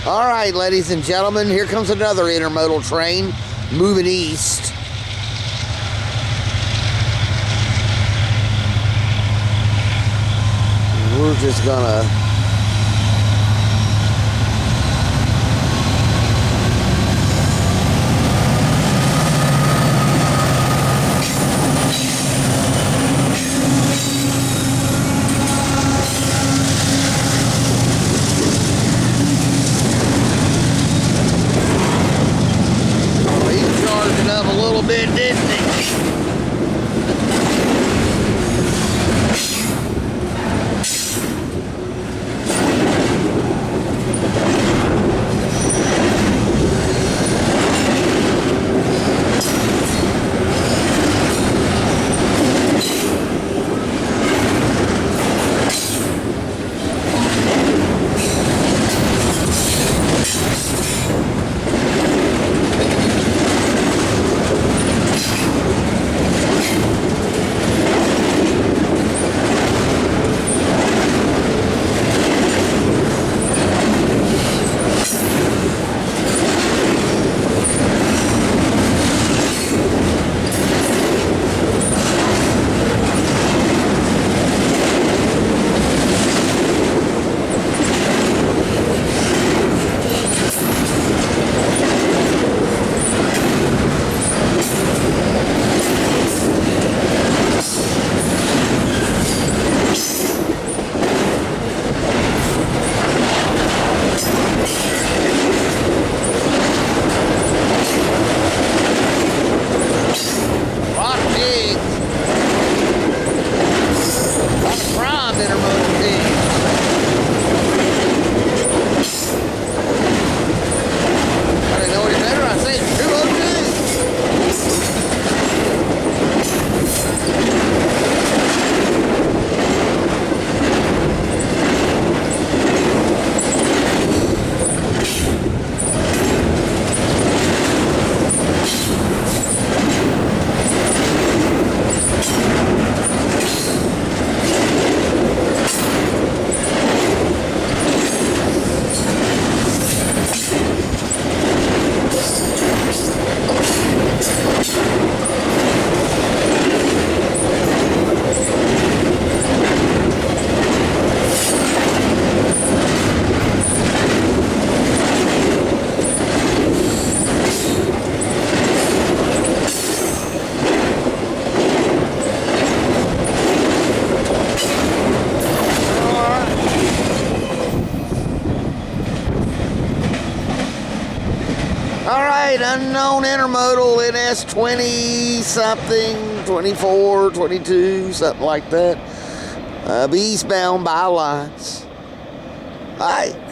All right, ladies and gentlemen, here comes another intermodal train moving east. We're just gonna up a little bit, didn't he? All right, unknown intermodal NS 20 something, 24, 22, something like that. Be eastbound by lines. All right.